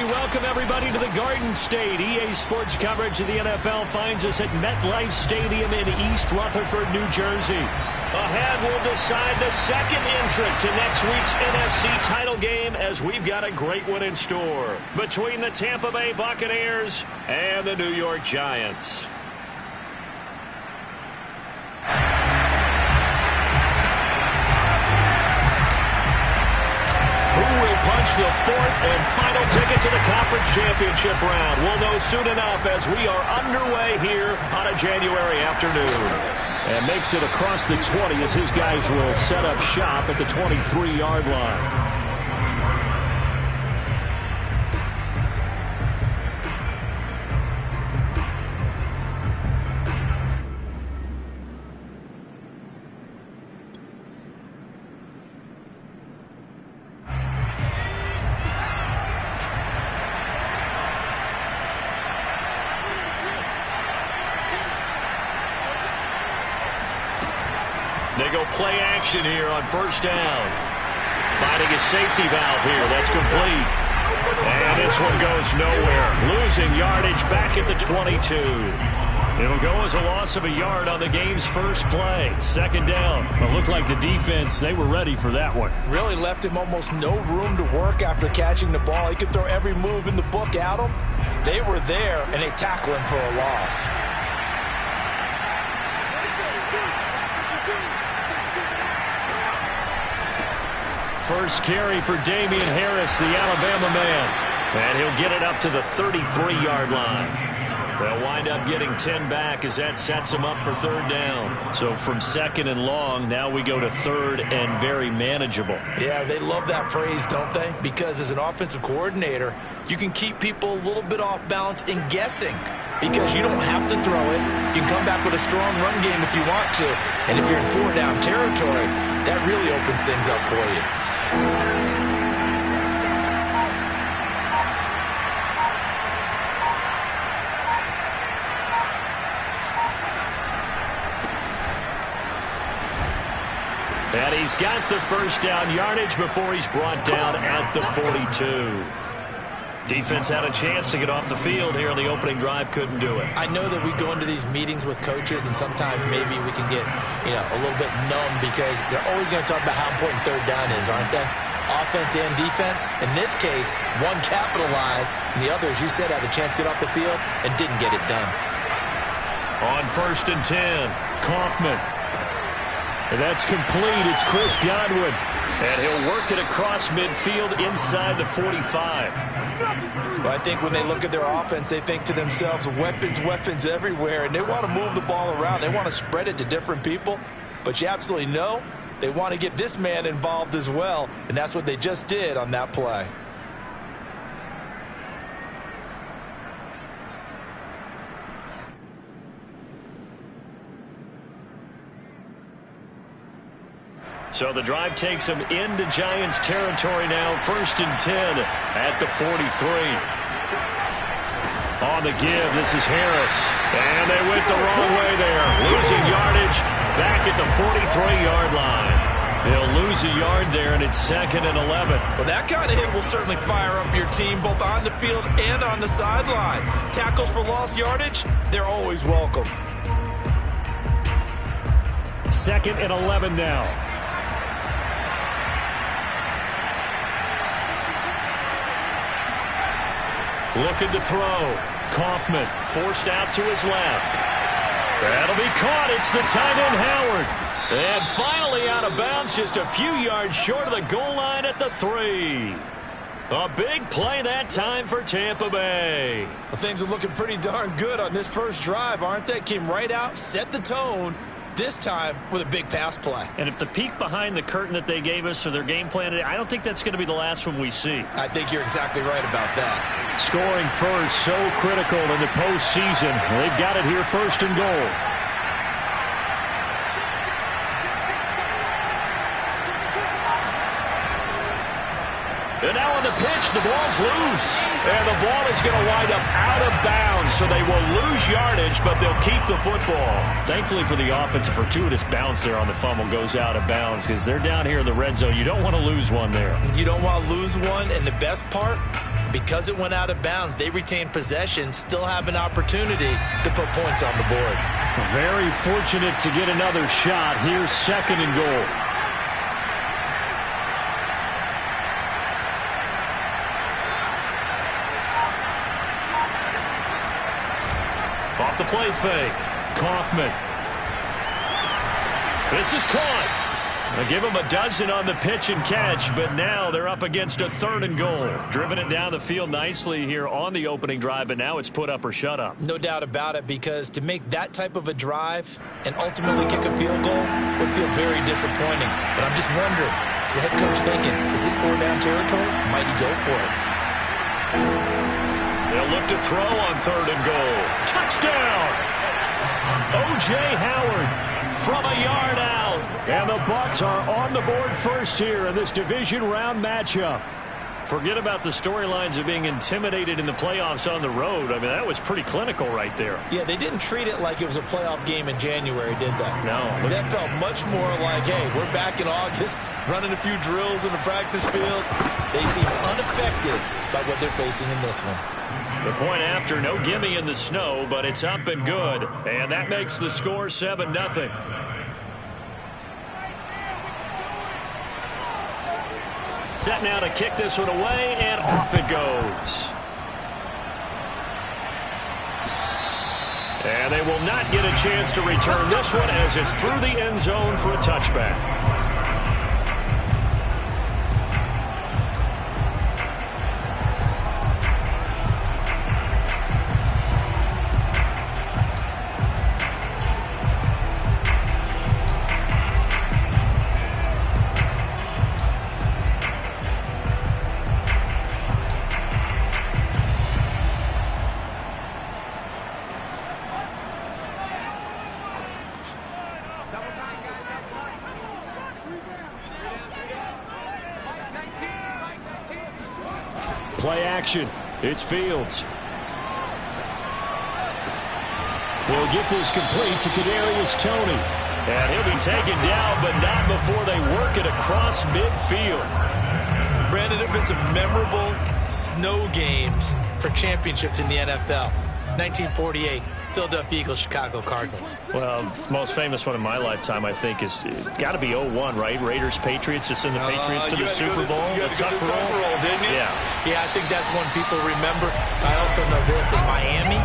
we welcome everybody to the Garden State. EA Sports coverage of the NFL finds us at MetLife Stadium in East Rutherford, New Jersey. Ahead, we'll decide the second entrant to next week's NFC title game, as we've got a great one in store between the Tampa Bay Buccaneers and the New York Giants. Punch the fourth and final ticket to the conference championship round. We'll know soon enough as we are underway here on a January afternoon. And makes it across the 20 as his guys will set up shop at the 23-yard line. They go play action here on first down. Finding a safety valve here. That's complete. And this one goes nowhere. Losing yardage back at the 22. It'll go as a loss of a yard on the game's first play. Second down. It looked like the defense, they were ready for that one. Really left him almost no room to work after catching the ball. He could throw every move in the book at him. They were there, and they tackle him for a loss. First carry for Damian Harris, the Alabama man. And he'll get it up to the 33-yard line. They'll wind up getting 10 back as that sets him up for third down. So from second and long, now we go to third and very manageable. Yeah, they love that phrase, don't they? Because as an offensive coordinator, you can keep people a little bit off balance and guessing. Because you don't have to throw it. You can come back with a strong run game if you want to. And if you're in four-down territory, that really opens things up for you. And he's got the first down yardage before he's brought down at the 42. Defense had a chance to get off the field here on the opening drive, couldn't do it. I know that we go into these meetings with coaches, and sometimes maybe we can get, a little bit numb because they're always going to talk about how important third down is, aren't they? Offense and defense. In this case, one capitalized, and the other, as you said, had a chance to get off the field and didn't get it done. On first and 10, Kaufman. And that's complete. It's Chris Godwin. And he'll work it across midfield inside the 45. Well, I think when they look at their offense, they think to themselves, weapons everywhere, and they want to move the ball around. They want to spread it to different people, but you absolutely know they want to get this man involved as well, and that's what they just did on that play. So the drive takes them into Giants territory now. First and 10 at the 43. On the give, this is Harris. And they went the wrong way there. Losing yardage back at the 43-yard line. They'll lose a yard there, and it's second and 11. Well, that kind of hit will certainly fire up your team both on the field and on the sideline. Tackles for lost yardage, they're always welcome. Second and 11 now. Looking to throw. Kaufman forced out to his left. That'll be caught. It's the tight end, Howard. And finally out of bounds, just a few yards short of the goal line at the 3. A big play that time for Tampa Bay. Well, things are looking pretty darn good on this first drive, aren't they? Came right out, set the tone, this time with a big pass play. And if the peek behind the curtain that they gave us or their game plan today, I don't think that's going to be the last one we see. I think you're exactly right about that. Scoring first, so critical in the postseason. They've got it here, first and goal. And now on the pitch, the ball's loose. And the ball is going to wind up out of bounds, so they will lose yardage, but they'll keep the football. Thankfully for the offense, a fortuitous bounce there on the fumble goes out of bounds because they're down here in the red zone. You don't want to lose one there. You don't want to lose one, and the best part, because it went out of bounds, they retain possession, still have an opportunity to put points on the board. Very fortunate to get another shot. Here's 2nd and goal. Off the play fake. Kaufman. This is caught. They give them a dozen on the pitch and catch, but now they're up against a 3rd and goal. Driven it down the field nicely here on the opening drive, but now it's put up or shut up. No doubt about it, because to make that type of a drive and ultimately kick a field goal would feel very disappointing. But I'm just wondering, is the head coach thinking, is this 4-down territory? Might he go for it? They'll look to throw on 3rd and goal. Touchdown! O.J. Howard from a yard out. And the Bucs are on the board first here in this division round matchup. Forget about the storylines of being intimidated in the playoffs on the road. I mean, that was pretty clinical right there. Yeah, they didn't treat it like it was a playoff game in January, did they? No. That felt much more like, hey, we're back in August, running a few drills in the practice field. They seem unaffected by what they're facing in this one. The point after, no gimme in the snow, but it's up and good. And that makes the score 7-0. Set now to kick this one away, and off it goes. And they will not get a chance to return this one as it's through the end zone for a touchback. Play action. It's Fields. We'll get this complete to Kadarius Toney. And he'll be taken down, but not before they work it across midfield. Brandon, there have been some memorable snow games for championships in the NFL. 1948. Philadelphia Eagles, Chicago Cardinals. Well, most famous one in my lifetime, I think, is got to be 01, right? Raiders, Patriots, just send the Patriots to the Super Bowl. You had to go to the Tuck roll, didn't you? Yeah, I think that's one people remember. I also know this in Miami,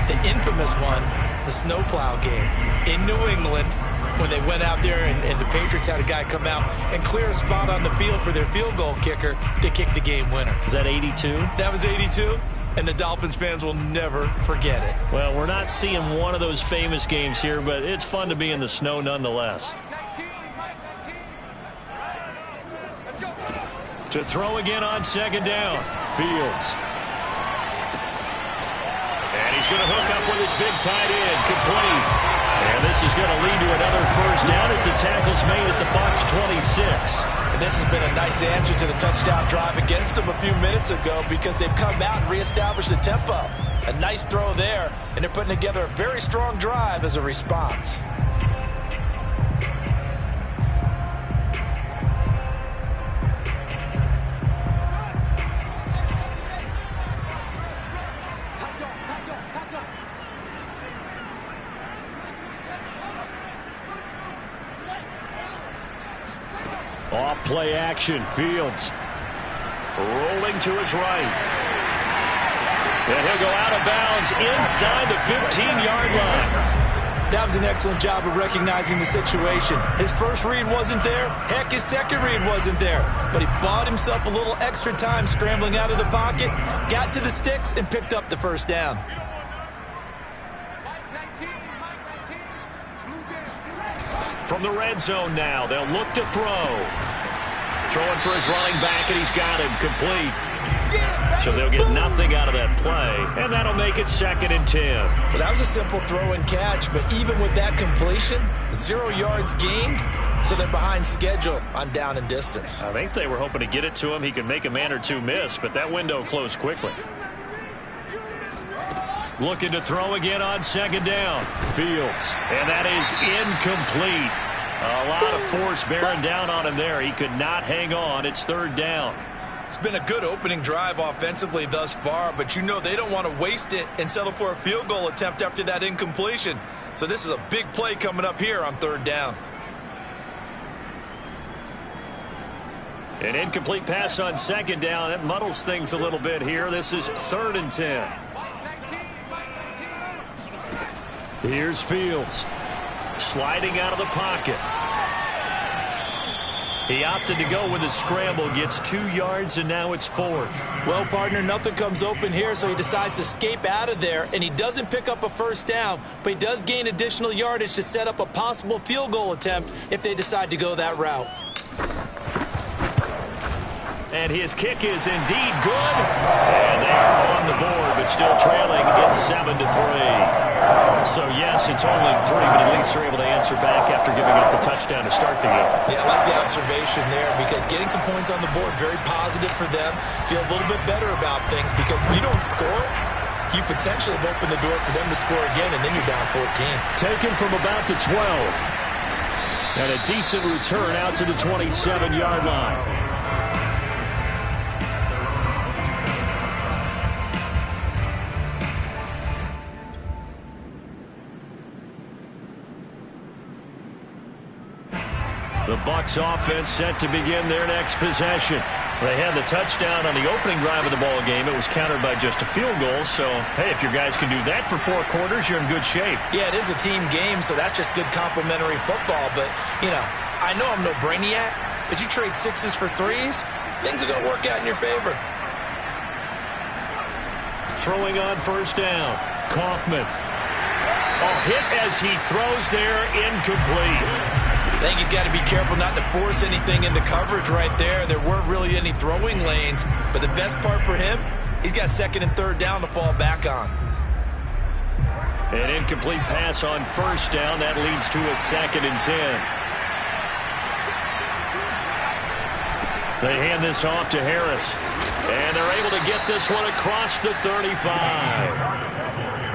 the infamous one, the snowplow game in New England, when they went out there and the Patriots had a guy come out and clear a spot on the field for their field goal kicker to kick the game winner. Is that 82? That was 82. And the Dolphins fans will never forget it. Well, we're not seeing one of those famous games here, but it's fun to be in the snow nonetheless. To throw again on 2nd down. Fields. And he's going to hook up with his big tight end. Complete. And this is going to lead to another 1st down as the tackle's made at the Bucs 26. And this has been a nice answer to the touchdown drive against them a few minutes ago, because they've come out and reestablished the tempo. A nice throw there, and they're putting together a very strong drive as a response. Off play action. Fields rolling to his right. And he'll go out of bounds inside the 15-yard line. That was an excellent job of recognizing the situation. His first read wasn't there. Heck, his second read wasn't there. But he bought himself a little extra time scrambling out of the pocket, got to the sticks, and picked up the 1st down. From the red zone now, they'll look to throw. Throwing for his running back, and he's got him complete. So they'll get nothing out of that play, and that'll make it 2nd and 10. Well, that was a simple throw and catch, but even with that completion, 0 yards gained, so they're behind schedule on down and distance. I think they were hoping to get it to him. He could make a man or two miss, but that window closed quickly. Looking to throw again on second down. Fields. And that is incomplete. A lot of force bearing down on him there. He could not hang on. It's third down. It's been a good opening drive offensively thus far, but you know they don't want to waste it and settle for a field goal attempt after that incompletion. So this is a big play coming up here on third down. An incomplete pass on second down. That muddles things a little bit here. This is 3rd and 10. Here's Fields. Sliding out of the pocket. He opted to go with a scramble, gets 2 yards, and now it's 4th. Well, partner, nothing comes open here, so he decides to escape out of there, and he doesn't pick up a first down, but he does gain additional yardage to set up a possible field goal attempt if they decide to go that route. And his kick is indeed good. And they are on the board, but still trailing. It's 7-3. So, yes, it's only 3, but at least they're able to answer back after giving up the touchdown to start the game. Yeah, I like the observation there because getting some points on the board, very positive for them. Feel a little bit better about things because if you don't score, you potentially have opened the door for them to score again, and then you're down 14. Taken from about the 12. And a decent return out to the 27-yard line. The Bucs offense set to begin their next possession. They had the touchdown on the opening drive of the ball game. It was countered by just a field goal. So, hey, if your guys can do that for 4 quarters, you're in good shape. Yeah, it is a team game, so that's just good complementary football. But, you know, I know I'm no brainiac, but you trade 6s for 3s, things are going to work out in your favor. Throwing on first down. Kaufman. Hit as he throws there, incomplete. I think he's got to be careful not to force anything into coverage right there. There weren't really any throwing lanes, but the best part for him, he's got 2nd and 3rd down to fall back on. An incomplete pass on first down. That leads to a 2nd and 10. They hand this off to Harris, and they're able to get this one across the 35.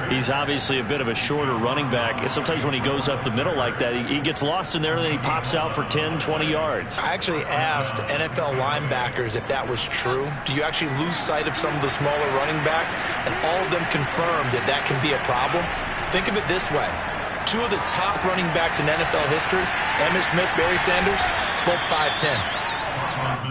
He's obviously a bit of a shorter running back. Sometimes when he goes up the middle like that, he gets lost in there, and then he pops out for 10, 20 yards. I actually asked NFL linebackers if that was true. Do you actually lose sight of some of the smaller running backs? And all of them confirmed that that can be a problem. Think of it this way. 2 of the top running backs in NFL history, Emmitt Smith, Barry Sanders, both 5'10".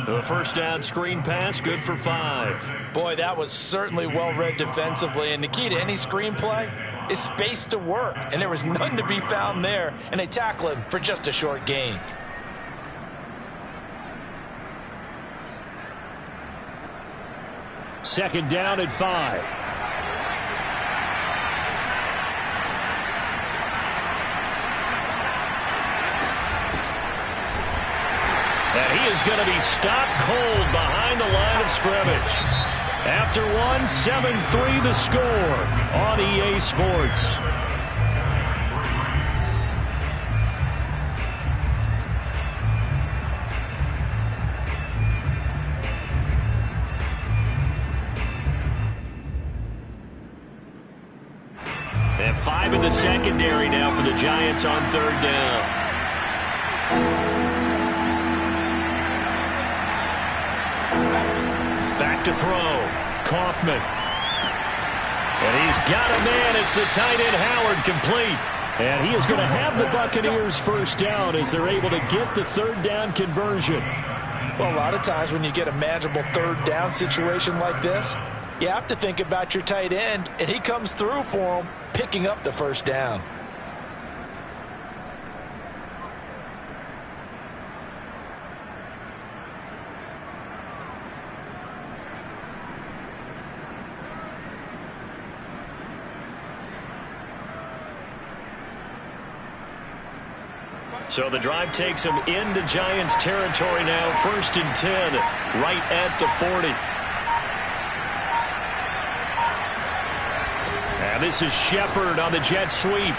The first down screen pass, good for 5. Boy, that was certainly well-read defensively, and the key to any screenplay is space to work, and there was none to be found there, and they tackle him for just a short gain. Second down at 5. And he is going to be stopped cold behind the line of scrimmage. After 1, 7-3 the score on EA Sports. And 5 in the secondary now for the Giants on third down. Back to throw. Kaufman. And he's got a man. It's the tight end Howard, complete. And he is going to have the Buccaneers first down as they're able to get the third down conversion. Well, a lot of times when you get a manageable third down situation like this, you have to think about your tight end, and he comes through for him, picking up the first down. So the drive takes him into Giants territory now. 1st and 10, right at the 40. And this is Shepard on the jet sweep.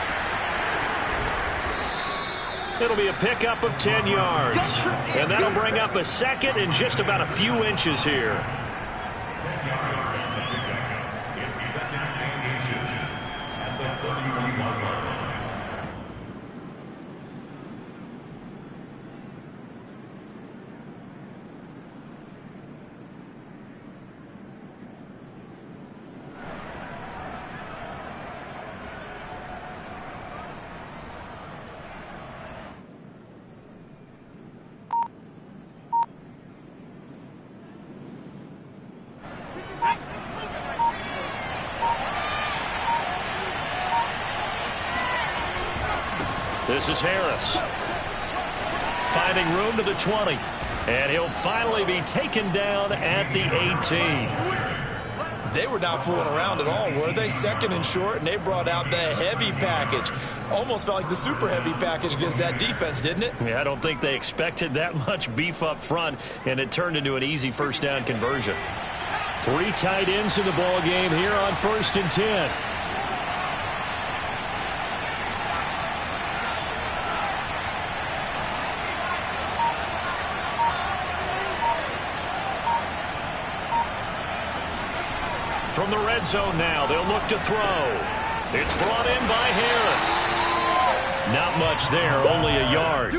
It'll be a pickup of 10 yards. And that'll bring up a second and just about a few inches here. This is Harris. Finding room to the 20. And he'll finally be taken down at the 18. They were not fooling around at all, were they? Second and short, and they brought out the heavy package. Almost felt like the super heavy package against that defense, didn't it? Yeah, I don't think they expected that much beef up front, and it turned into an easy first down conversion. 3 tight ends in the ball game here on 1st and 10. From the red zone now, they'll look to throw. It's brought in by Harris. Not much there, only a yard.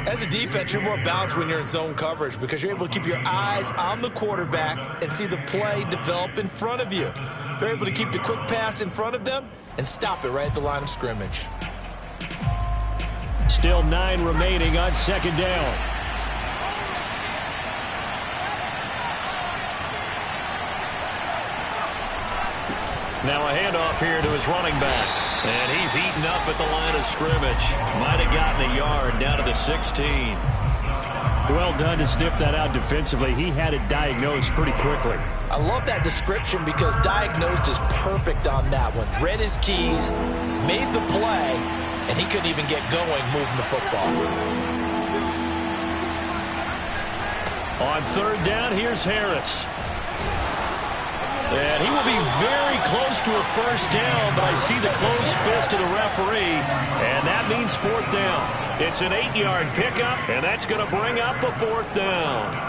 As a defense, you're more balanced when you're in zone coverage because you're able to keep your eyes on the quarterback and see the play develop in front of you. They're able to keep the quick pass in front of them and stop it right at the line of scrimmage. Still 9 remaining on 2nd down. Now a handoff here to his running back. And he's eaten up at the line of scrimmage. Might have gotten a yard down to the 16. Well done to sniff that out defensively. He had it diagnosed pretty quickly. I love that description because diagnosed is perfect on that one. Read his keys, made the play, and he couldn't even get going moving the football. On 3rd down, here's Harris. And he will be very close to a first down, but I see the closed fist of the referee, and that means 4th down. It's an 8-yard pickup, and that's going to bring up a 4th down.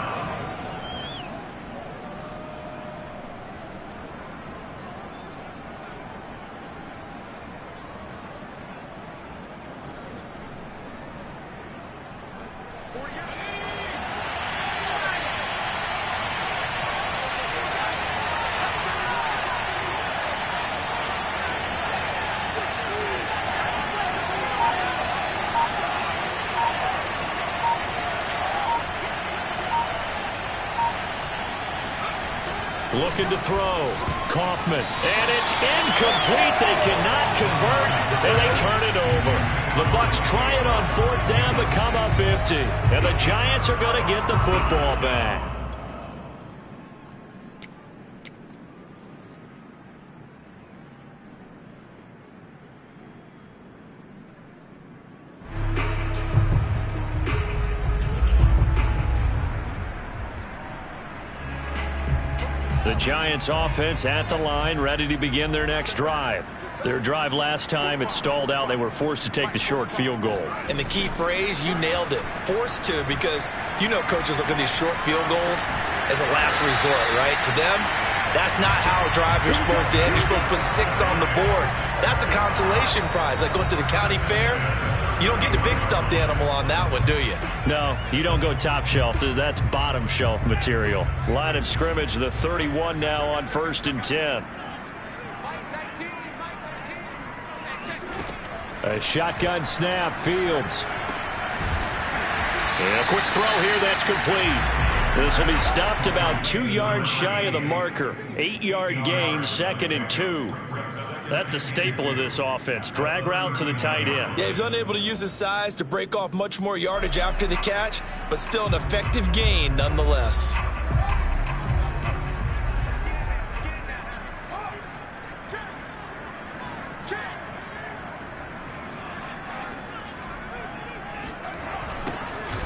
Looking to throw. Kaufman. And it's incomplete. They cannot convert, and they turn it over. The Bucs try it on 4th down, but come up empty. And the Giants are going to get the football back. The Giants offense at the line, ready to begin their next drive. Their drive last time, it stalled out. They were forced to take the short field goal. And the key phrase, you nailed it. Forced to, because you know coaches look at these short field goals as a last resort, right? To them, that's not how drives are supposed to end. You're supposed to put 6 on the board. That's a consolation prize. Like going to the county fair, you don't get the big stuffed animal on that one, do you? No, you don't go top shelf. That's bottom shelf material. Line of scrimmage, the 31 now on 1st and 10. A shotgun snap, Fields. And a quick throw here, that's complete. This will be stopped about 2 yards shy of the marker. 8-yard gain, 2nd and 2. That's a staple of this offense. Drag route to the tight end. Yeah, he's unable to use his size to break off much more yardage after the catch, but still an effective gain nonetheless.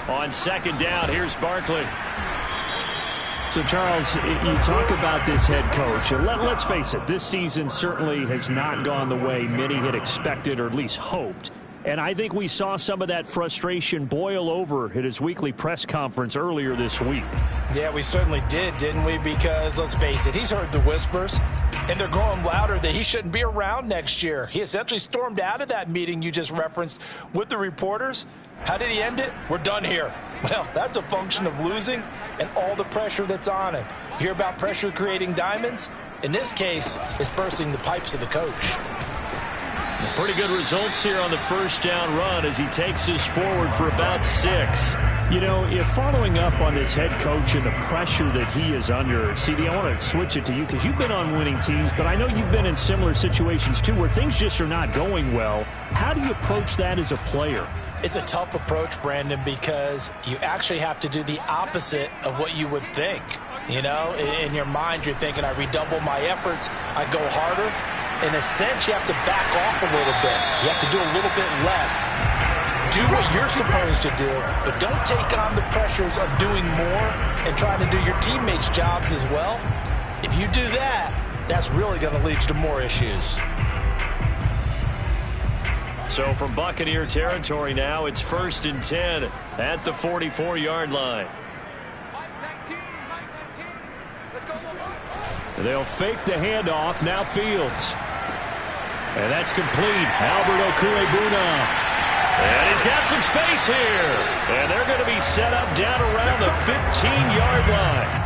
On 2nd down, here's Barkley. So, Charles, you talk about this head coach. Let's face it, this season certainly has not gone the way many had expected or at least hoped. And I think we saw some of that frustration boil over at his weekly press conference earlier this week. Yeah, we certainly did, didn't we? Because, let's face it, he's heard the whispers, and they're growing louder that he shouldn't be around next year. He essentially stormed out of that meeting you just referenced with the reporters. How did he end it? We're done here. Well, that's a function of losing and all the pressure that's on him. You hear about pressure creating diamonds? In this case, it's bursting the pipes of the coach. Pretty good results here on the first down run as he takes us forward for about 6. You know, if following up on this head coach and the pressure that he is under, CD, I want to switch it to you because you've been on winning teams, but I know you've been in similar situations too where things just are not going well. How do you approach that as a player? It's a tough approach, Brandon, because you actually have to do the opposite of what you would think. You know, in your mind, you're thinking, I redouble my efforts, I go harder. In a sense, you have to back off a little bit. You have to do a little bit less. Do what you're supposed to do, but don't take on the pressures of doing more and trying to do your teammates' jobs as well. If you do that, that's really going to lead you to more issues. So from Buccaneer territory now, it's 1st and 10 at the 44-yard line. They'll fake the handoff. Now Fields. And that's complete. Albert Okwuegbuna. And he's got some space here. And they're going to be set up down around the 15-yard line.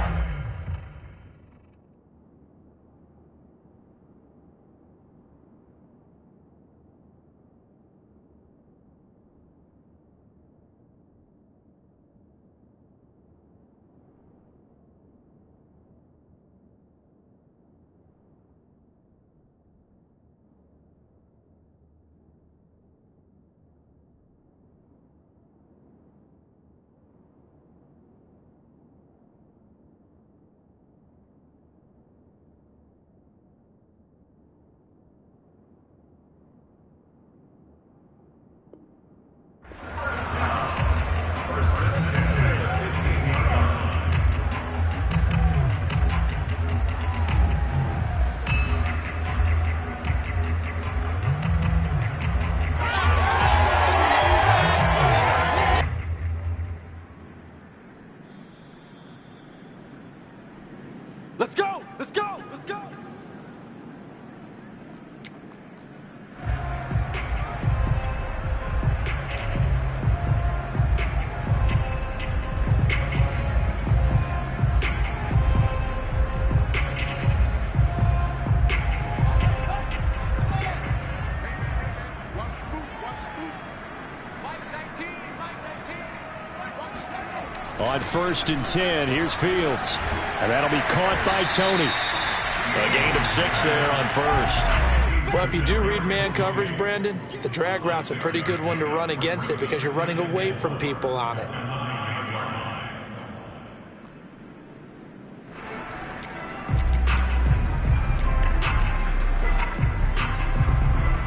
Let's go! Let's go! Let's go! On 1st and 10, here's Fields. And that'll be caught by Tony. A gain of 6 there on 1st. Well, if you do read man coverage, Brandon, the drag route's a pretty good one to run against it because you're running away from people on it.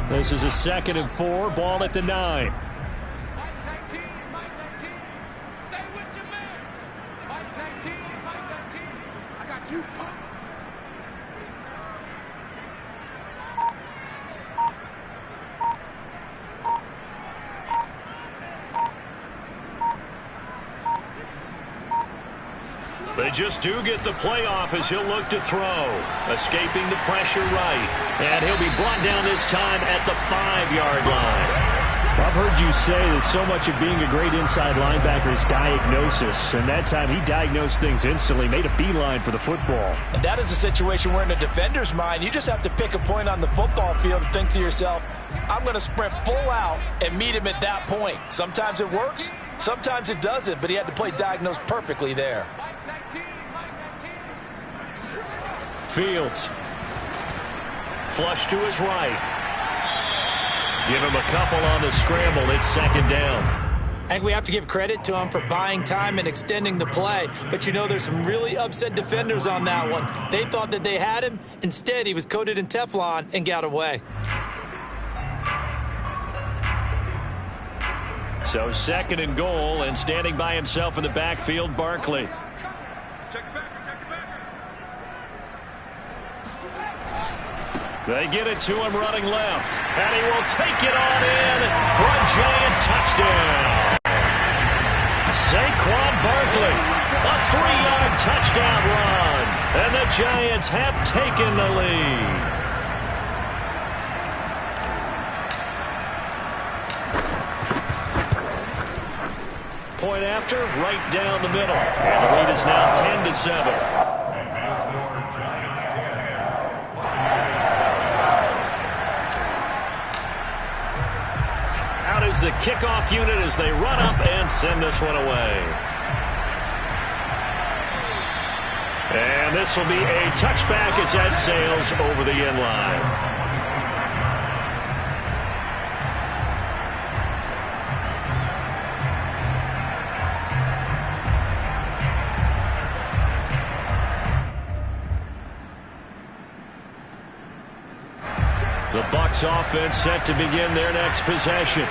This is a 2nd and 4, ball at the 9. They just do get the playoff as he'll look to throw. Escaping the pressure right. And he'll be brought down this time at the 5-yard line. I've heard you say that so much of being a great inside linebacker is diagnosis. And that time he diagnosed things instantly, made a beeline for the football. And that is a situation where in a defender's mind, you just have to pick a point on the football field and think to yourself, I'm going to sprint full out and meet him at that point. Sometimes it works, sometimes it doesn't, but he had to play diagnose perfectly there. Fields. Flush to his right. Give him a couple on the scramble. It's 2nd down. I think we have to give credit to him for buying time and extending the play. But, you know, there's some really upset defenders on that one. They thought that they had him. Instead, he was coated in Teflon and got away. So 2nd and goal, and standing by himself in the backfield, Barkley. They get it to him running left. And he will take it on in for a Giant touchdown. Saquon Barkley, a 3-yard touchdown run. And the Giants have taken the lead. Point after, right down the middle. And the lead is now 10-7. Out is the kickoff unit as they run up and send this one away. And this will be a touchback as that sails over the end line. The Bucs offense set to begin their next possession.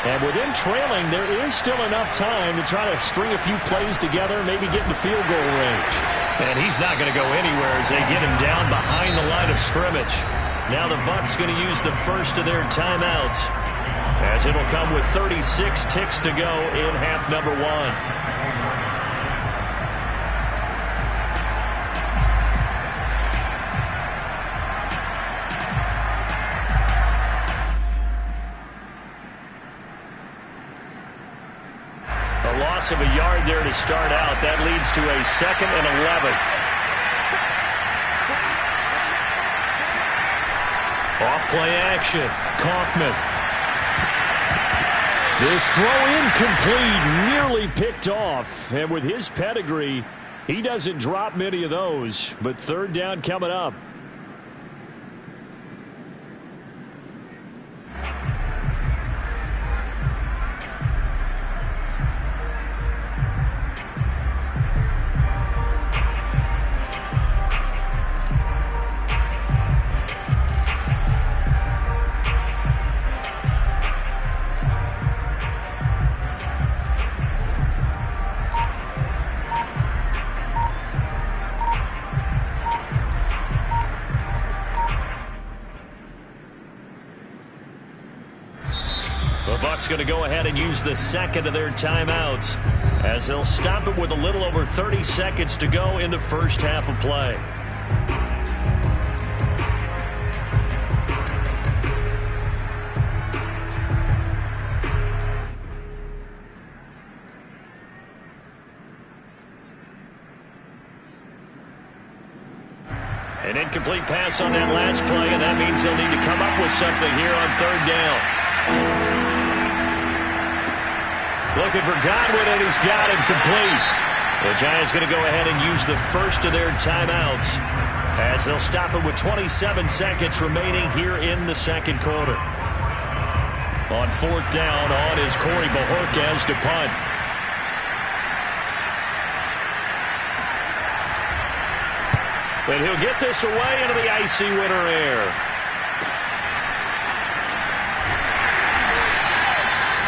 And with them trailing, there is still enough time to try to string a few plays together, maybe get into field goal range. And he's not going to go anywhere as they get him down behind the line of scrimmage. Now the Bucs going to use the first of their timeouts, as it'll come with 36 ticks to go in half number 1. Of a yard there to start out. That leads to a 2nd and 11. Off play action. Kaufman. This throw incomplete, nearly picked off. And with his pedigree, he doesn't drop many of those. But 3rd down coming up. Going to go ahead and use the 2nd of their timeouts as they'll stop it with a little over 30 seconds to go in the first half of play. An incomplete pass on that last play, and that means they'll need to come up with something here on 3rd down. Looking for Godwin, and he's got him complete. The Giants going to go ahead and use the first of their timeouts as they'll stop it with 27 seconds remaining here in the 2nd quarter. On 4th down, on is Corey Bojorquez to punt. And he'll get this away into the icy winter air.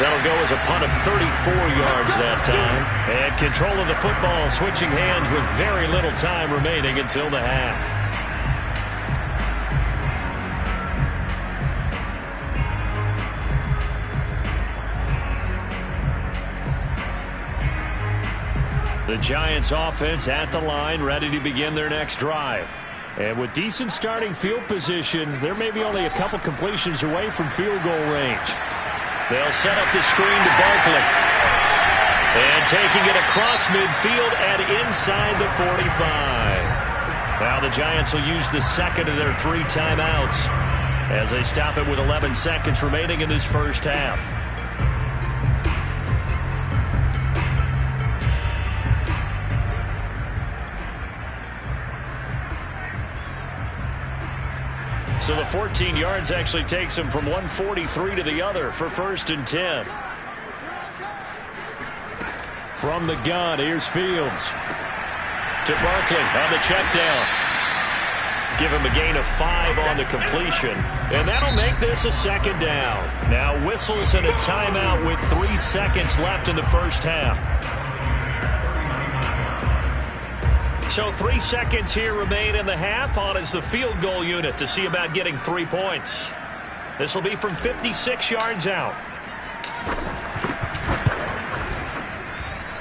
That'll go as a punt of 34 yards that time. And control of the football switching hands with very little time remaining until the half. The Giants offense at the line, ready to begin their next drive. And with decent starting field position, there may be only a couple completions away from field goal range. They'll set up the screen to Barkley. And taking it across midfield and inside the 45. Now the Giants will use the 2nd of their 3 timeouts as they stop it with 11 seconds remaining in this first half. So the 14 yards actually takes him from 143 to the other for 1st and 10. From the gun, here's Fields. To Barkley on the check down. Give him a gain of 5 on the completion. And that'll make this a 2nd down. Now whistles and a timeout with 3 seconds left in the first half. So 3 seconds here remain in the half. On is the field goal unit to see about getting 3 points. This will be from 56 yards out.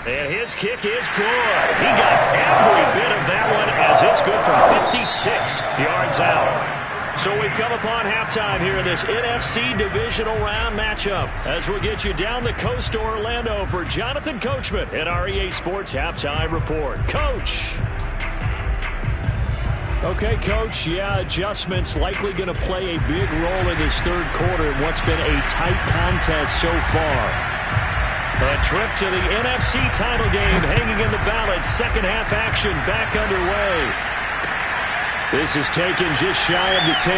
And his kick is good. He got every bit of that one as it's good from 56 yards out. So we've come upon halftime here in this NFC Divisional Round matchup as we'll get you down the coast to Orlando for Jonathan Coachman at our EA Sports Halftime Report. Coach. Okay, Coach, adjustments likely going to play a big role in this third quarter in what's been a tight contest so far. A trip to the NFC title game hanging in the balance. Second half action back underway. This is taken just shy of the 10.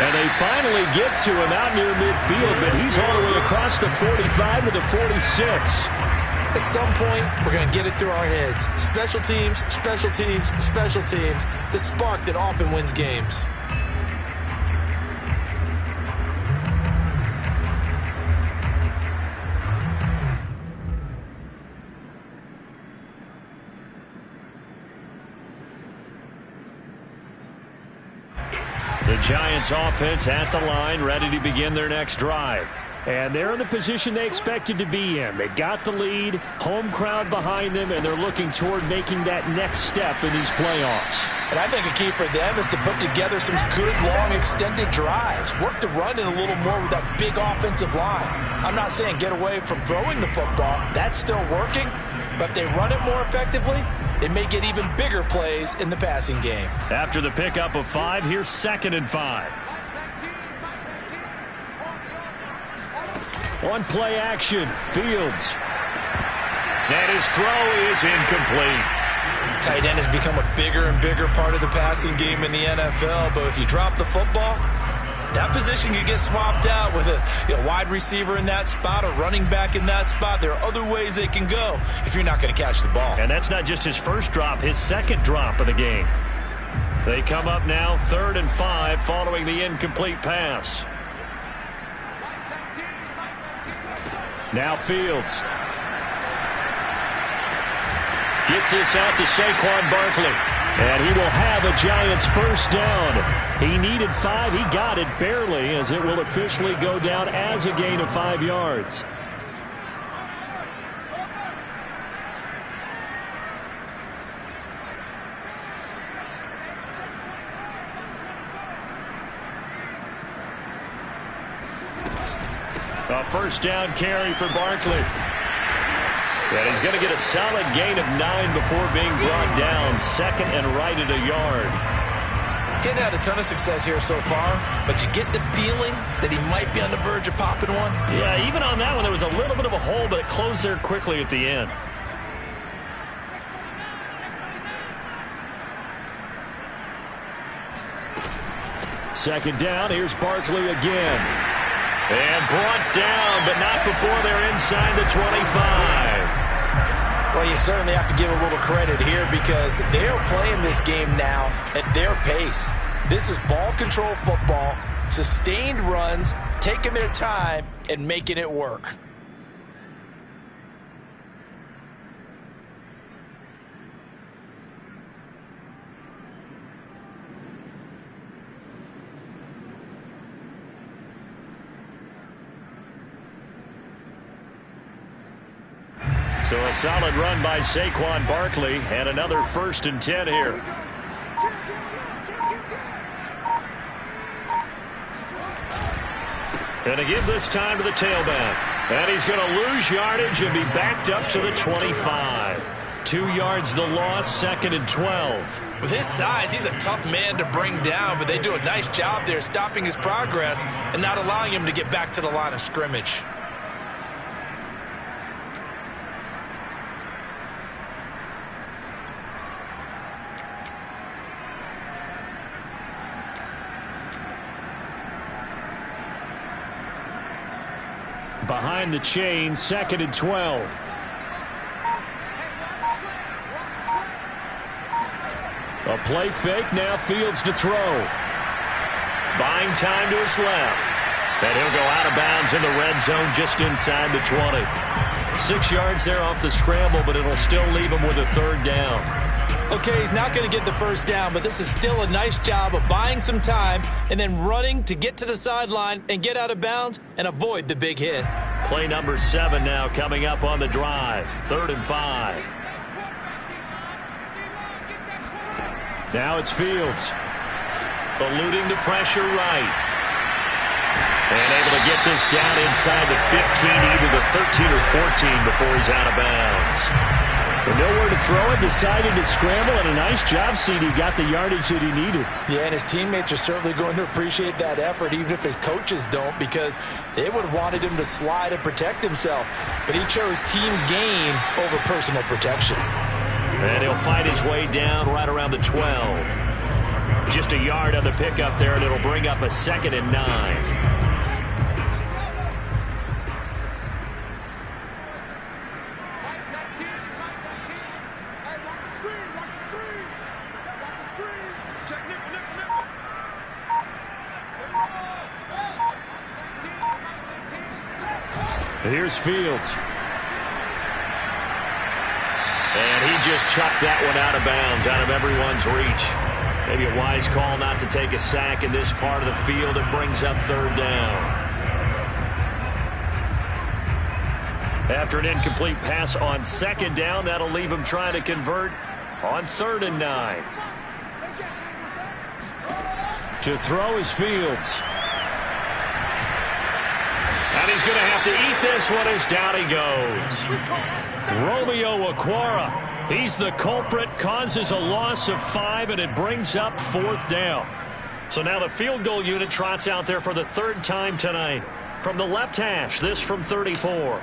And they finally get to him out near midfield, but he's all the way across the 45 to the 46. At some point, we're going to get it through our heads. Special teams, special teams, special teams. The spark that often wins games. The Giants offense at the line, ready to begin their next drive. And they're in the position they expected to be in. They've got the lead, home crowd behind them, and they're looking toward making that next step in these playoffs. And I think a key for them is to put together some good, long, extended drives. Work to run in a little more with that big offensive line. I'm not saying get away from throwing the football. That's still working. But if they run it more effectively, they may get even bigger plays in the passing game. After the pickup of 5, here's 2nd and 5. On play action, Fields. And his throw is incomplete. Tight end has become a bigger and bigger part of the passing game in the NFL, but if you drop the football, that position could get swapped out with a wide receiver in that spot, a running back in that spot. There are other ways they can go if you're not going to catch the ball. And that's not just his first drop, his second drop of the game. They come up now 3rd and 5 following the incomplete pass. Now Fields. Gets this out to Saquon Barkley. And he will have a Giants first down. He needed 5. He got it barely as it will officially go down as a gain of 5 yards. A first down carry for Barkley. And he's going to get a solid gain of 9 before being brought down. 2nd and right at a yard. Getting had a ton of success here so far, but you get the feeling that he might be on the verge of popping one. Yeah, even on that one, there was a little bit of a hole, but it closed there quickly at the end. Second down, here's Barkley again. And brought down, but not before they're inside the 25. Well, you certainly have to give a little credit here because they are playing this game now at their pace. This is ball control football, sustained runs, taking their time, and making it work. So a solid run by Saquon Barkley and another 1st and 10 here. And to give this time to the tailback. And he's going to lose yardage and be backed up to the 25. 2 yards the loss, 2nd and 12. With his size, he's a tough man to bring down, but they do a nice job there stopping his progress and not allowing him to get back to the line of scrimmage. Behind the chain, 2nd and 12. A play fake, now Fields to throw. Buying time to his left. And he'll go out of bounds in the red zone just inside the 20. 6 yards there off the scramble, but it'll still leave him with a third down. Okay, he's not going to get the first down, but this is still a nice job of buying some time and then running to get to the sideline and get out of bounds and avoid the big hit. Play number 7 now coming up on the drive. 3rd and 5. Now it's Fields. Eluding the pressure right. And able to get this down inside the 15, either the 13 or 14 before he's out of bounds. But nowhere to throw it, decided to scramble, and a nice job, CD. Got the yardage that he needed. Yeah, and his teammates are certainly going to appreciate that effort, even if his coaches don't, because they would have wanted him to slide and protect himself. But he chose team gain over personal protection. And he'll fight his way down right around the 12. Just a yard on the pickup there, and it'll bring up a 2nd and 9. Here's Fields. And he just chucked that one out of bounds, out of everyone's reach. Maybe a wise call not to take a sack in this part of the field. It brings up 3rd down. After an incomplete pass on 2nd down, that'll leave him trying to convert on 3rd and 9. To throw is Fields. And he's going to have to eat this one as down he goes. Romeo Okwara, he's the culprit, causes a loss of 5, and it brings up 4th down. So now the field goal unit trots out there for the 3rd time tonight. From the left hash, this from 34.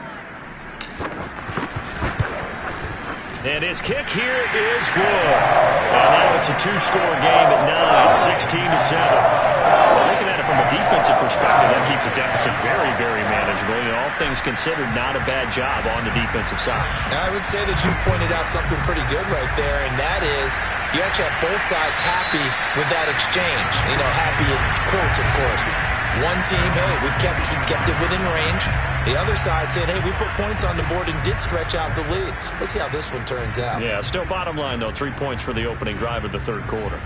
And his kick here is good. And now it's a 2-score game at 9, 16-7. Well, looking at it from a defensive perspective, that keeps the deficit very, very manageable. You know, all things considered, not a bad job on the defensive side. I would say that you pointed out something pretty good right there, and that is you actually have both sides happy with that exchange. You know, happy in quotes, of course. One team, hey, we've kept it within range. The other side saying, hey, we put points on the board and did stretch out the lead. Let's see how this one turns out. Yeah, still bottom line, though, 3 points for the opening drive of the 3rd quarter.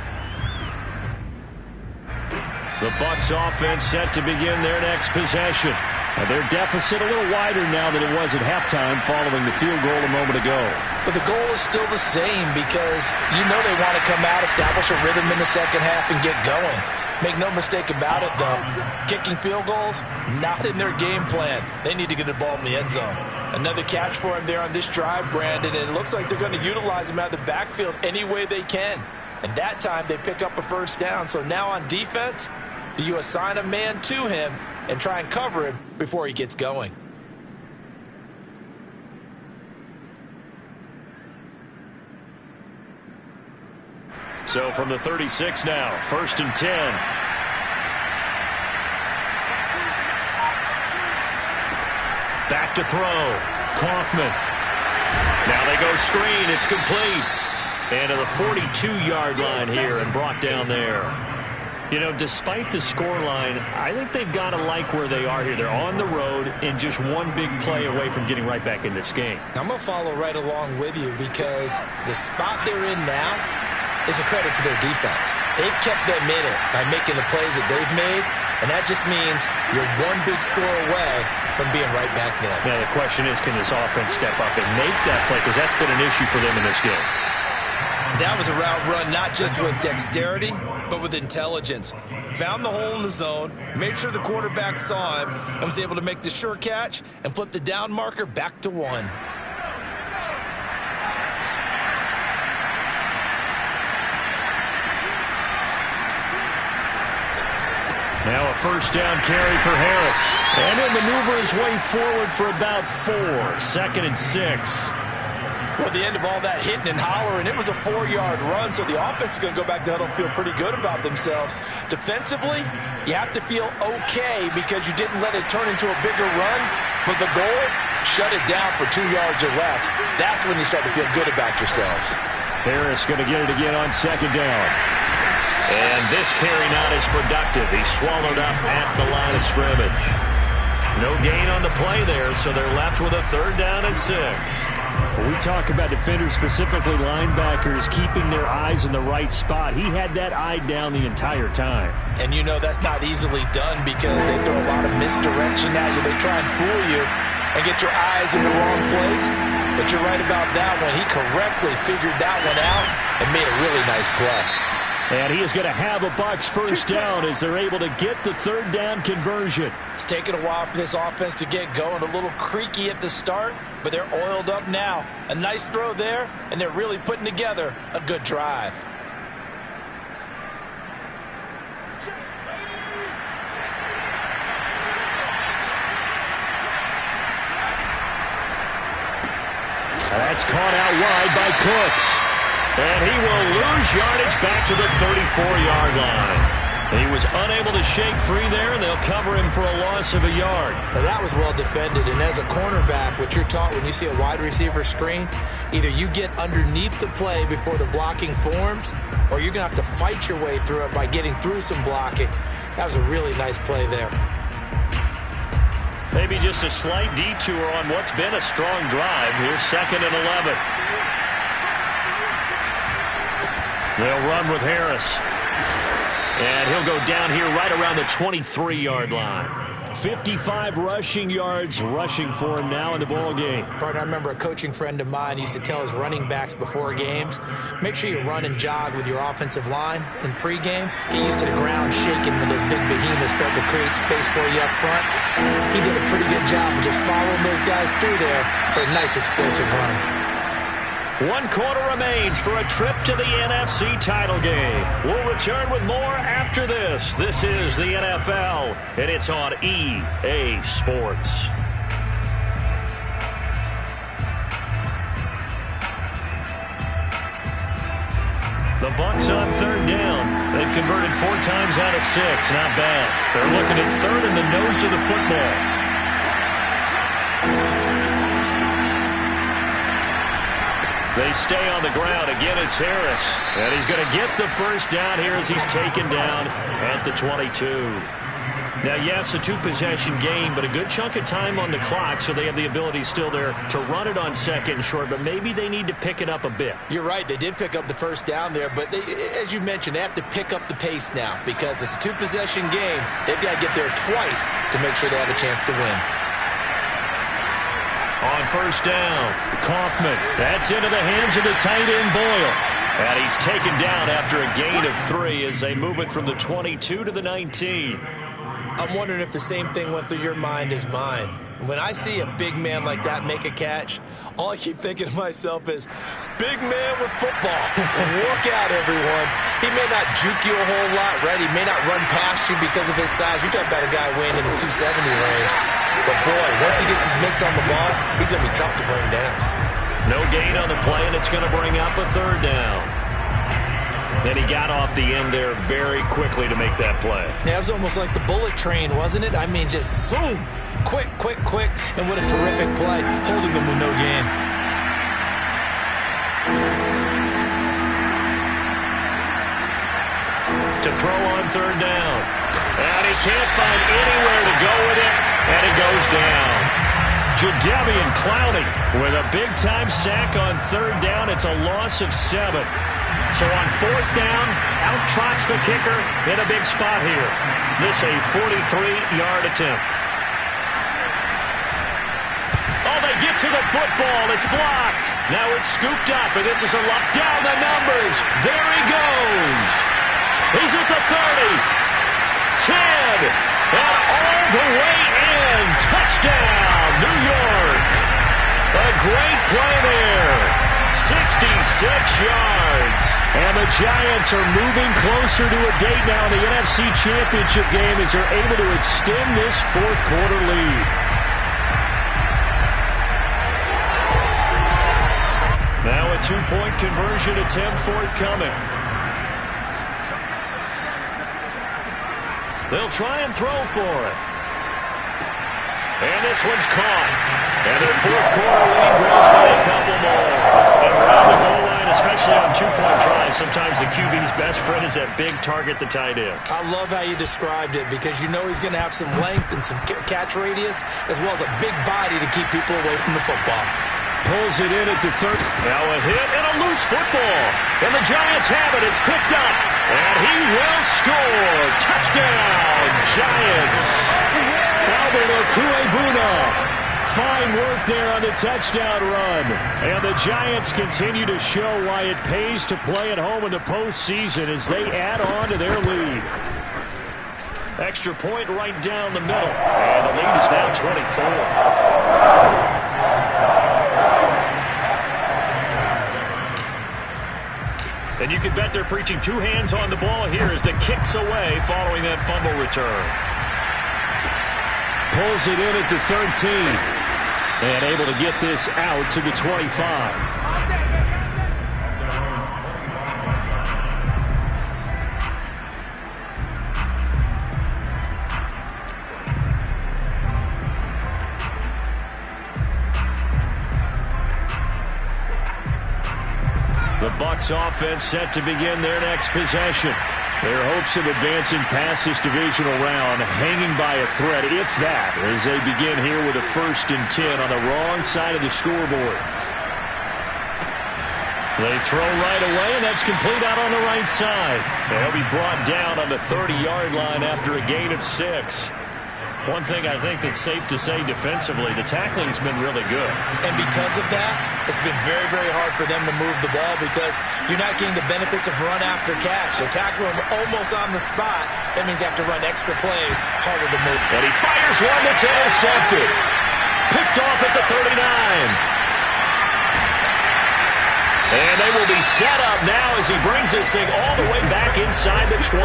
The Bucs offense set to begin their next possession. Their deficit a little wider now than it was at halftime following the field goal a moment ago. But the goal is still the same because you know they want to come out, establish a rhythm in the second half, and get going. Make no mistake about it, though. Kicking field goals, not in their game plan. They need to get the ball in the end zone. Another catch for him there on this drive, Brandon, and it looks like they're going to utilize him out of the backfield any way they can. And that time they pick up a 1st down. So now on defense, do you assign a man to him and try and cover him before he gets going? So from the 36 now, 1st and 10. Back to throw. Kaufman. Now they go screen. It's complete. And to the 42-yard line here and brought down there. You know, despite the scoreline, I think they've got to like where they are here. They're on the road and just one big play away from getting right back in this game. I'm going to follow right along with you because the spot they're in now is a credit to their defense. They've kept them in it by making the plays that they've made, and that just means you're one big score away from being right back there. Now the question is, can this offense step up and make that play? Because that's been an issue for them in this game. That was a route run not just with dexterity, but with intelligence. Found the hole in the zone, made sure the quarterback saw him, and was able to make the sure catch and flip the down marker back to 1. Now a 1st down carry for Harris. And he'll maneuver his way forward for about 4. 2nd and 6. Well, at the end of all that hitting and hollering, it was a 4-yard run, so the offense is going to go back to huddle and feel pretty good about themselves. Defensively, you have to feel okay because you didn't let it turn into a bigger run, but the goal, shut it down for 2 yards or less. That's when you start to feel good about yourselves. Harris going to get it again on 2nd down. And this carry not as productive. He's swallowed up at the line of scrimmage. No gain on the play there, so they're left with a 3rd down and 6. When we talk about defenders, specifically linebackers, keeping their eyes in the right spot. He had that eye down the entire time. And you know that's not easily done because they throw a lot of misdirection at you. They try and fool you and get your eyes in the wrong place. But you're right about that one. He correctly figured that one out and made a really nice play. And he is going to have a Bucs 1st down as they're able to get the 3rd down conversion. It's taken a while for this offense to get going. A little creaky at the start, but they're oiled up now. A nice throw there, and they're really putting together a good drive. That's caught out wide by Cooks. And he will lose yardage back to the 34-yard line. He was unable to shake free there, and they'll cover him for a loss of a yard. Now that was well defended, and as a cornerback, what you're taught when you see a wide receiver screen, either you get underneath the play before the blocking forms, or you're going to have to fight your way through it by getting through some blocking. That was a really nice play there. Maybe just a slight detour on what's been a strong drive. Here's 2nd and 11. They'll run with Harris. And he'll go down here right around the 23-yard line. 55 rushing yards rushing for him now in the ball game. Partner, I remember a coaching friend of mine used to tell his running backs before games, make sure you run and jog with your offensive line in pregame. Get used to the ground shaking when those big behemoths start to create space for you up front. He did a pretty good job of just following those guys through there for a nice explosive run. 1 quarter remains for a trip to the NFC title game. We'll return with more after this. This is the NFL, and it's on EA Sports. The Bucs on 3rd down. They've converted 4 times out of 6. Not bad. They're looking at 3rd in the nose of the football. They stay on the ground. Again, it's Harris. And he's going to get the 1st down here as he's taken down at the 22. Now, yes, a 2-possession game, but a good chunk of time on the clock, so they have the ability still there to run it on 2nd and short, but maybe they need to pick it up a bit. You're right. They did pick up the 1st down there, but as you mentioned, they have to pick up the pace now because it's a 2-possession game. They've got to get there twice to make sure they have a chance to win. On 1st down, Kaufman. That's into the hands of the tight end, Boyle. And he's taken down after a gain of 3 as they move it from the 22 to the 19. I'm wondering if the same thing went through your mind as mine. When I see a big man like that make a catch, all I keep thinking to myself is, big man with football. Look out, everyone. He may not juke you a whole lot, right? He may not run past you because of his size. You're talking about a guy weighing in the 270 range. But, boy, once he gets his mitts on the ball, he's going to be tough to bring down. No gain on the play, and it's going to bring up a 3rd down. And he got off the end there very quickly to make that play. Yeah, it was almost like the bullet train, wasn't it? I mean, just zoom. Quick, quick, quick. And what a terrific play, holding them with no gain. To throw on 3rd down. And he can't find anywhere to go with it. And it goes down. Jadeveon Clowney with a big-time sack on 3rd down. It's a loss of 7. So on 4th down, out trots the kicker in a big spot here. This a 43-yard attempt. Oh, they get to the football. It's blocked. Now it's scooped up, and this is a lock down the numbers. There he goes. He's at the 30, 10, and all the way in. Touchdown, New York. A great play there. 66 yards. And the Giants are moving closer to a date now in the NFC Championship game as they're able to extend this 4th quarter lead. Now a 2-point conversion attempt forthcoming. They'll try and throw for it. And this one's caught. And their 4th quarter lead grows by a couple more. And around the goal line, especially on 2-point tries, sometimes the QB's best friend is that big target, the tight end. I love how you described it because you know he's going to have some length and some catch radius as well as a big body to keep people away from the football. Pulls it in at the 30. Now a hit and a loose football. And the Giants have it. It's picked up. And he will score. Touchdown, Giants. Albert Okuebuna. Fine work there on the touchdown run. And the Giants continue to show why it pays to play at home in the postseason as they add on to their lead. Extra point right down the middle. And the lead is now 24. And you can bet they're preaching two hands on the ball here as the kick's away following that fumble return. Pulls it in at the 13. And able to get this out to the 25. The Bucs offense set to begin their next possession. Their hopes of advancing past this divisional round hanging by a thread, if that, as they begin here with a 1st and 10 on the wrong side of the scoreboard. They throw right away, and that's complete out on the right side. They'll be brought down on the 30-yard line after a gain of 6. One thing I think that's safe to say defensively, the tackling's been really good. And because of that, it's been very, very hard for them to move the ball because you're not getting the benefits of run after catch. They tackle them almost on the spot. That means they have to run extra plays, harder to move. And he fires one that's intercepted. Picked off at the 39. And they will be set up now as he brings this thing all the way back inside the 20.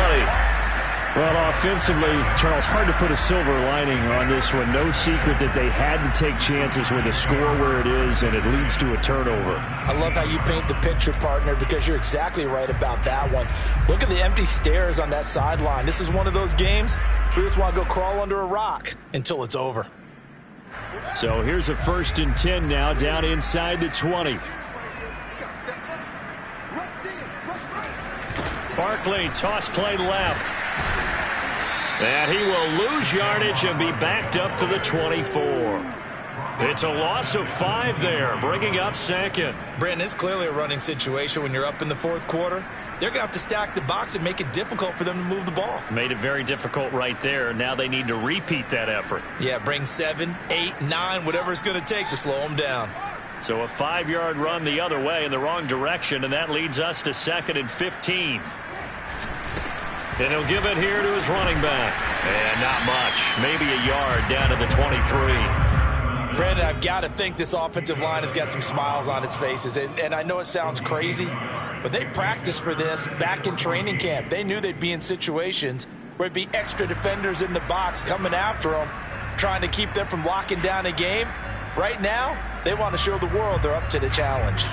Well, offensively, Charles, hard to put a silver lining on this one. No secret that they had to take chances with a score where it is, and it leads to a turnover. I love how you paint the picture, partner, because you're exactly right about that one. Look at the empty stairs on that sideline. This is one of those games we just want to go crawl under a rock until it's over. So here's a 1st and 10 now down inside the 20. Barkley, toss play left. And he will lose yardage and be backed up to the 24. It's a loss of 5 there, bringing up 2nd. Brandon, it's clearly a running situation when you're up in the 4th quarter. They're going to have to stack the box and make it difficult for them to move the ball. Made it very difficult right there. Now they need to repeat that effort. Yeah, bring 7, 8, 9, whatever it's going to take to slow them down. So a 5-yard run the other way in the wrong direction, and that leads us to 2nd and 15. And he'll give it here to his running back. And not much. Maybe a yard down to the 23. Brandon, I've got to think this offensive line has got some smiles on its faces. And I know it sounds crazy, but they practiced for this back in training camp. They knew they'd be in situations where it'd be extra defenders in the box coming after them, trying to keep them from locking down a game. Right now, they want to show the world they're up to the challenge.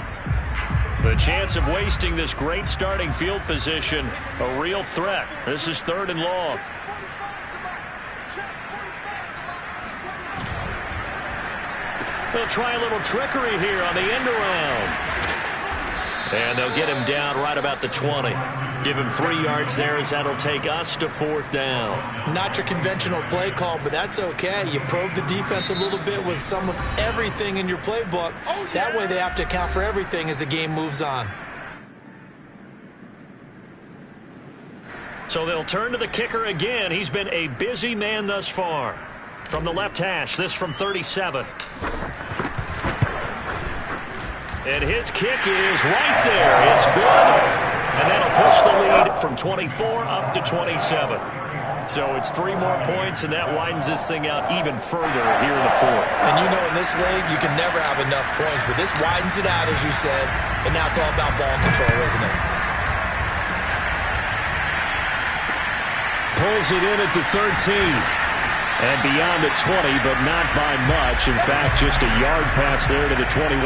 The chance of wasting this great starting field position, a real threat. This is 3rd and long. They'll try a little trickery here on the end around. And they'll get him down right about the 20. Give him 3 yards there as that'll take us to 4th down. Not your conventional play call, but that's okay. You probe the defense a little bit with some of everything in your playbook. That way they have to account for everything as the game moves on. So they'll turn to the kicker again. He's been a busy man thus far. From the left hash, this from 37. And his kick is right there. It's good. And that'll push the lead from 24 up to 27. So it's 3 more points, and that widens this thing out even further here in the 4th. And you know in this league, you can never have enough points, but this widens it out, as you said, and now it's all about ball control, isn't it? Pulls it in at the 13. And beyond the 20, but not by much. In fact, just a yard pass there to the 21.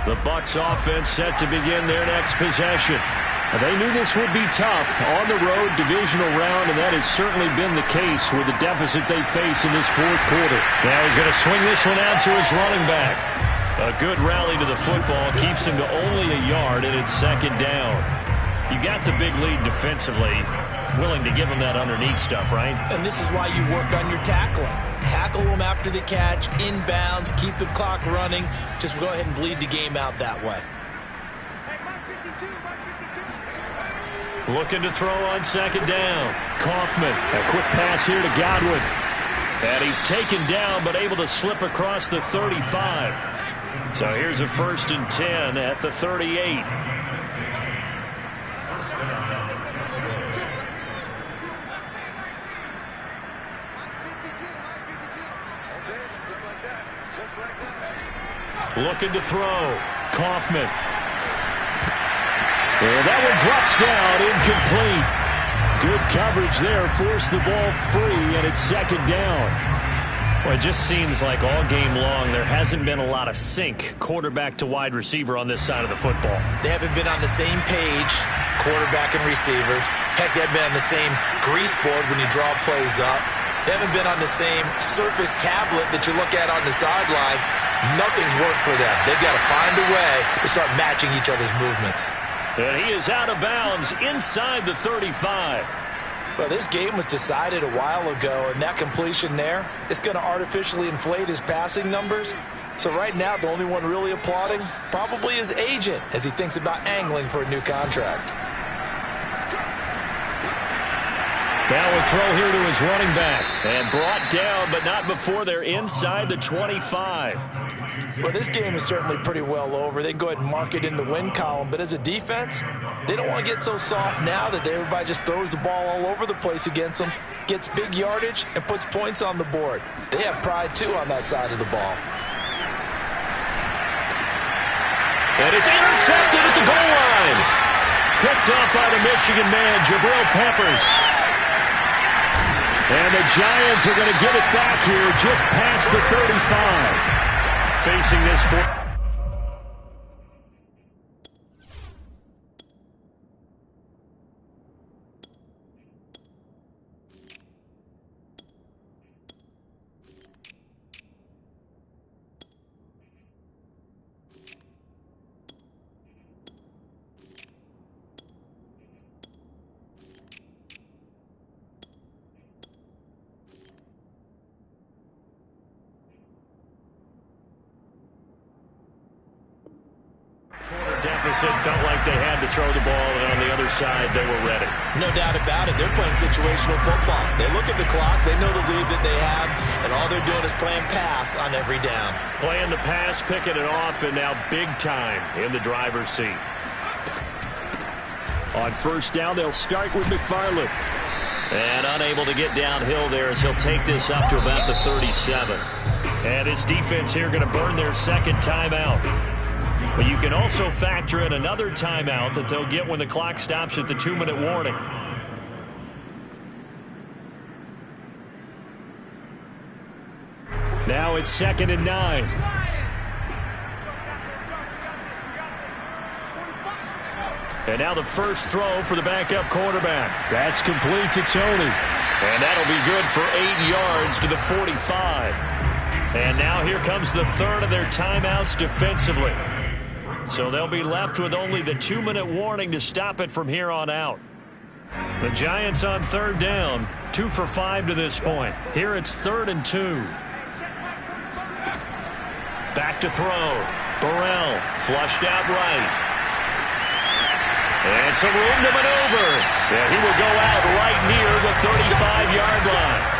The Bucs offense set to begin their next possession. They knew this would be tough on the road divisional round, and that has certainly been the case with the deficit they face in this fourth quarter. Now he's going to swing this one out to his running back. A good rally to the football keeps him to only a yard, and it's second down. You got the big lead defensively, willing to give him that underneath stuff, right? And this is why you work on your tackling. Tackle them after the catch, inbounds, keep the clock running. Just go ahead and bleed the game out that way. Looking to throw on second down. Kaufman, a quick pass here to Godwin. And he's taken down, but able to slip across the 35. So here's a 1st and 10 at the 38. Looking to throw. Kaufman. And that one drops down, incomplete. Good coverage there, forced the ball free, and it's second down. Well, it just seems like all game long there hasn't been a lot of sync quarterback to wide receiver on this side of the football. They haven't been on the same page, quarterback and receivers. Heck, they haven't been on the same grease board when you draw plays up. They haven't been on the same surface tablet that you look at on the sidelines. Nothing's worked for them. They've got to find a way to start matching each other's movements. And he is out of bounds inside the 35. Well, this game was decided a while ago, and that completion there is going to artificially inflate his passing numbers. So right now, the only one really applauding probably his agent as he thinks about angling for a new contract. Now a throw here to his running back. And brought down, but not before they're inside the 25. Well, this game is certainly pretty well over. They can go ahead and mark it in the win column. But as a defense, they don't want to get so soft now that everybody just throws the ball all over the place against them, gets big yardage, and puts points on the board. They have pride, too, on that side of the ball. And it's intercepted at the goal line. Picked up by the Michigan man, Jabril Peppers. And the Giants are going to get it back here just past the 35. Facing this for... Felt like they had to throw the ball, and on the other side, they were ready. No doubt about it. They're playing situational football. They look at the clock, they know the lead that they have, and all they're doing is playing pass on every down. Playing the pass, picking it off, and now big time in the driver's seat. On first down, they'll start with McFarland. And unable to get downhill there as he'll take this up to about the 37. And his defense here going to burn their second timeout. But you can also factor in another timeout that they'll get when the clock stops at the 2-minute warning. Now it's 2nd and 9. And now the first throw for the backup quarterback. That's complete to Tony. And that'll be good for 8 yards to the 45. And now here comes the third of their timeouts defensively. So they'll be left with only the 2-minute warning to stop it from here on out. The Giants on third down, 2 for 5 to this point. Here it's 3rd and 2. Back to throw. Burrell flushed out right. And some room to maneuver. Yeah, he will go out right near the 35-yard line.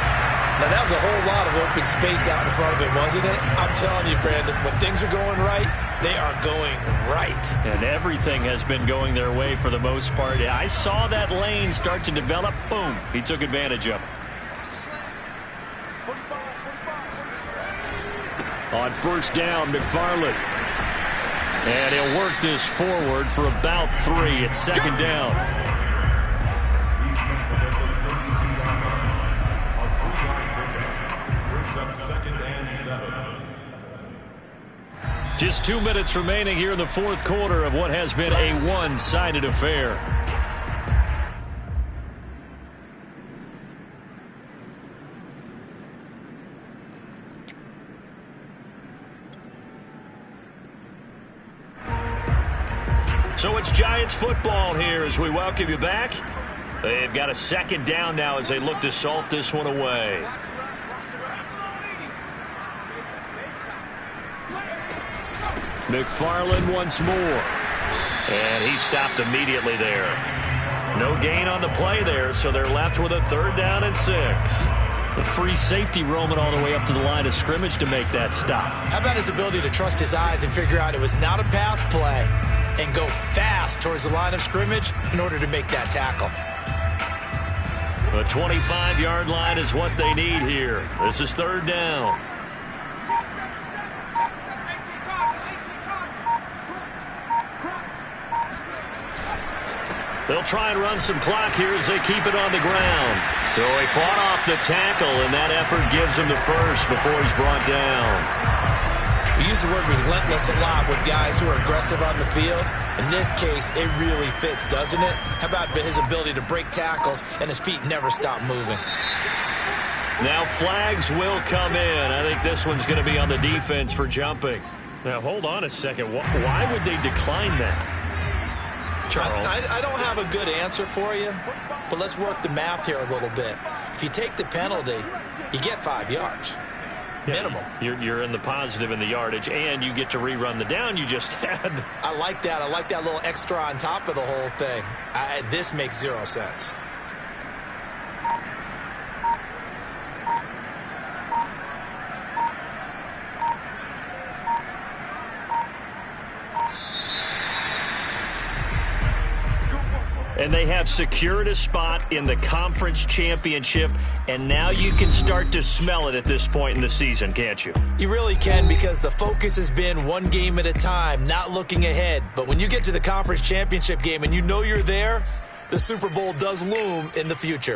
Now, that was a whole lot of open space out in front of him, wasn't it? I'm telling you, Brandon, when things are going right, they are going right. And everything has been going their way for the most part. I saw that lane start to develop. Boom. He took advantage of it. On first down, McFarland. And he'll work this forward for about 3 at 2nd down. Just 2 minutes remaining here in the fourth quarter of what has been a one-sided affair. So it's Giants football here as we welcome you back. They've got a second down now as they look to salt this one away. McFarland once more. And he stopped immediately there. No gain on the play there, so they're left with a 3rd down and 6. The free safety roaming all the way up to the line of scrimmage to make that stop. How about his ability to trust his eyes and figure out it was not a pass play and go fast towards the line of scrimmage in order to make that tackle. The 25-yard line is what they need here. This is 3rd down. They'll try and run some clock here as they keep it on the ground. So he fought off the tackle, and that effort gives him the first before he's brought down. We use the word relentless a lot with guys who are aggressive on the field. In this case, it really fits, doesn't it? How about his ability to break tackles and his feet never stop moving? Now flags will come in. I think this one's going to be on the defense for jumping. Now hold on a second. Why would they decline that? Charles. I don't have a good answer for you, but let's work the math here a little bit. If you take the penalty, you get 5 yards. Minimum. You're in the positive in the yardage, and you get to rerun the down you just had. I like that. I like that little extra on top of the whole thing. This makes 0 sense. And they have secured a spot in the conference championship, and now you can start to smell it at this point in the season, can't you? You really can, because the focus has been one game at a time, not looking ahead. But when you get to the conference championship game and you know you're there, the Super Bowl does loom in the future.